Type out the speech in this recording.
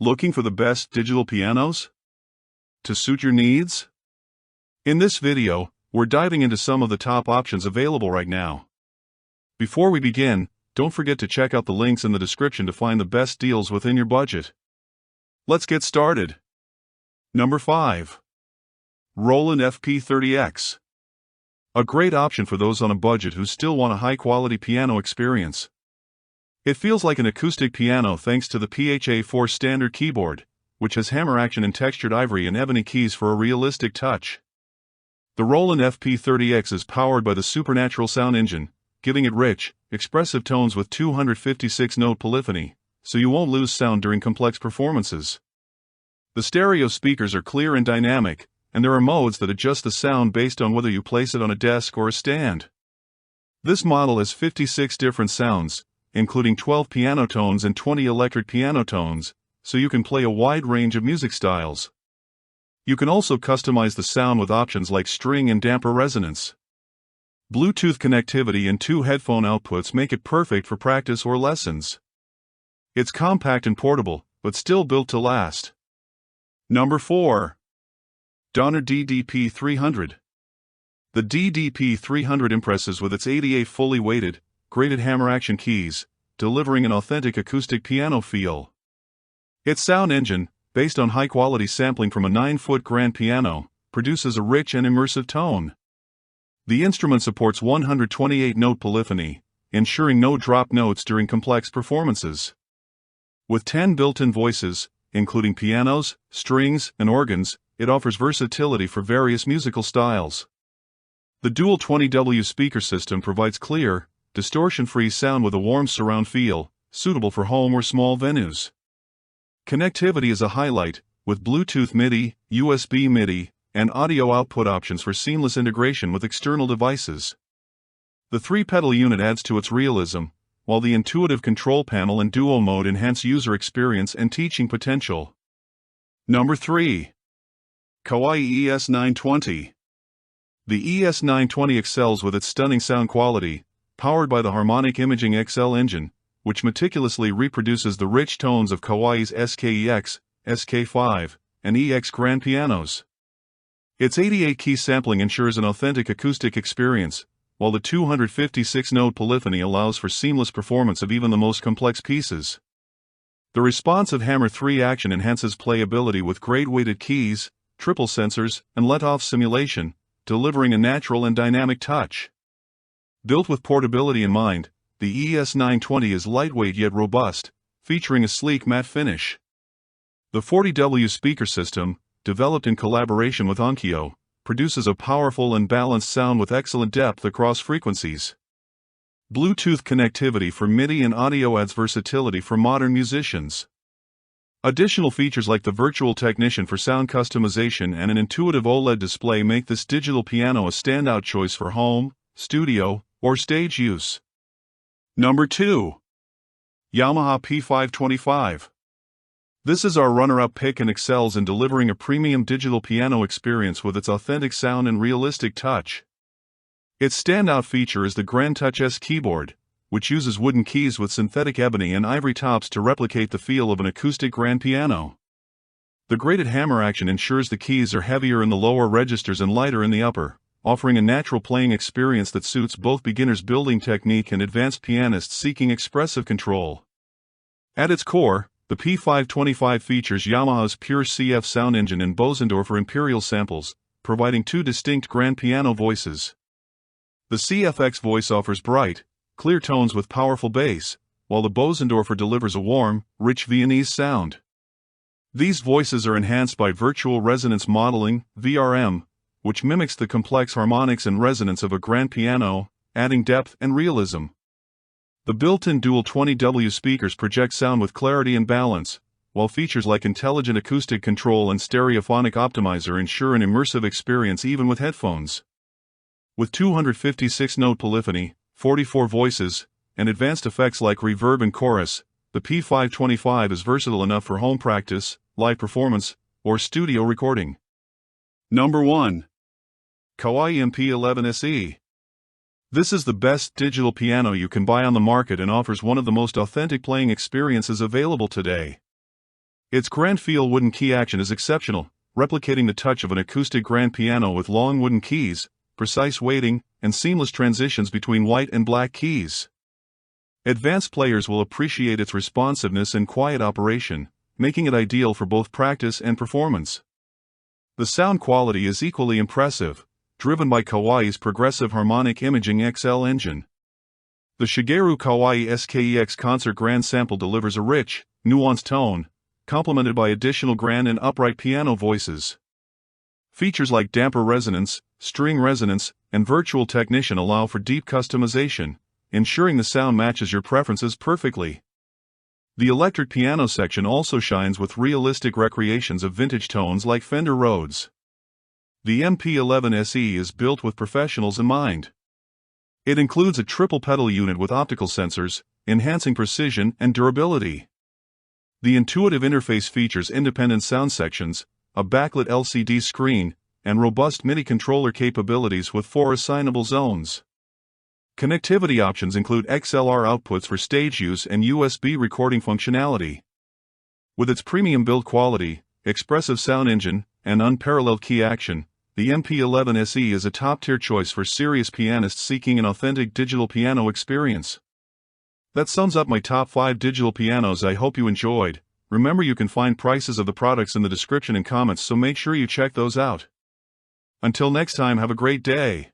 Looking for the best digital pianos to suit your needs? In this video, we're diving into some of the top options available right now. Before we begin, don't forget to check out the links in the description to find the best deals within your budget. Let's get started. Number 5. Roland FP-30X. A great option for those on a budget who still want a high-quality piano experience. It feels like an acoustic piano thanks to the PHA-4 standard keyboard, which has hammer action in textured ivory and ebony keys for a realistic touch. The Roland FP-30X is powered by the supernatural sound engine, giving it rich, expressive tones with 256-note polyphony, so you won't lose sound during complex performances. The stereo speakers are clear and dynamic, and there are modes that adjust the sound based on whether you place it on a desk or a stand. This model has 56 different sounds, including 12 piano tones and 20 electric piano tones, so you can play a wide range of music styles. You can also customize the sound with options like string and damper resonance. Bluetooth connectivity and 2 headphone outputs make it perfect for practice or lessons. It's compact and portable, but still built to last. Number 4. Donner DDP-300. The DDP-300 impresses with its 88 fully weighted, graded hammer action keys, delivering an authentic acoustic piano feel. Its sound engine, based on high-quality sampling from a 9-foot grand piano, produces a rich and immersive tone. The instrument supports 128-note polyphony, ensuring no drop notes during complex performances. With 10 built-in voices, including pianos, strings, and organs, it offers versatility for various musical styles. The dual 20W speaker system provides clear, distortion-free sound with a warm surround feel, suitable for home or small venues. Connectivity is a highlight, with Bluetooth MIDI, USB MIDI, and audio output options for seamless integration with external devices. The 3-pedal unit adds to its realism, while the intuitive control panel and duo mode enhance user experience and teaching potential. Number 3. Kawai ES920. The ES920 excels with its stunning sound quality, powered by the Harmonic Imaging XL engine, which meticulously reproduces the rich tones of Kawai's SKEX, SK5, and EX grand pianos. Its 88-key sampling ensures an authentic acoustic experience, while the 256-note polyphony allows for seamless performance of even the most complex pieces. The responsive Hammer 3 action enhances playability with grade-weighted keys, triple sensors, and let-off simulation, delivering a natural and dynamic touch. Built with portability in mind, the ES920 is lightweight yet robust, featuring a sleek matte finish. The 40W speaker system, developed in collaboration with Onkyo, produces a powerful and balanced sound with excellent depth across frequencies. Bluetooth connectivity for MIDI and audio adds versatility for modern musicians. Additional features like the virtual technician for sound customization and an intuitive OLED display make this digital piano a standout choice for home, studio, or stage use. Number 2. Yamaha P525. This is our runner-up pick and excels in delivering a premium digital piano experience with its authentic sound and realistic touch. Its standout feature is the Grand Touch S keyboard, which uses wooden keys with synthetic ebony and ivory tops to replicate the feel of an acoustic grand piano. The graded hammer action ensures the keys are heavier in the lower registers and lighter in the upper, offering a natural playing experience that suits both beginners building technique and advanced pianists seeking expressive control. At its core, the P525 features Yamaha's pure CF sound engine and Bosendorfer Imperial samples, providing 2 distinct grand piano voices. The CFX voice offers bright, clear tones with powerful bass, while the Bosendorfer delivers a warm, rich Viennese sound. These voices are enhanced by virtual resonance modeling, VRM, which mimics the complex harmonics and resonance of a grand piano, adding depth and realism. The built-in dual 20W speakers project sound with clarity and balance, while features like intelligent acoustic control and stereophonic optimizer ensure an immersive experience even with headphones. With 256-note polyphony, 44 voices, and advanced effects like reverb and chorus, the P525 is versatile enough for home practice, live performance, or studio recording. Number 1. Kawai MP11SE. This is the best digital piano you can buy on the market and offers one of the most authentic playing experiences available today. Its grand feel wooden key action is exceptional, replicating the touch of an acoustic grand piano with long wooden keys, precise weighting, and seamless transitions between white and black keys. Advanced players will appreciate its responsiveness and quiet operation, making it ideal for both practice and performance. The sound quality is equally impressive, driven by Kawai's progressive harmonic imaging XL engine. The Shigeru Kawai ES920 concert grand sample delivers a rich, nuanced tone, complemented by additional grand and upright piano voices. Features like damper resonance, string resonance, and virtual technician allow for deep customization, ensuring the sound matches your preferences perfectly. The electric piano section also shines with realistic recreations of vintage tones like Fender Rhodes. The MP11SE is built with professionals in mind. It includes a triple pedal unit with optical sensors, enhancing precision and durability. The intuitive interface features independent sound sections, a backlit LCD screen, and robust MIDI controller capabilities with 4 assignable zones. Connectivity options include XLR outputs for stage use and USB recording functionality. With its premium build quality, expressive sound engine, and unparalleled key action, the MP11SE is a top-tier choice for serious pianists seeking an authentic digital piano experience. That sums up my top 5 digital pianos. I hope you enjoyed. Remember, you can find prices of the products in the description and comments, so make sure you check those out. Until next time, have a great day.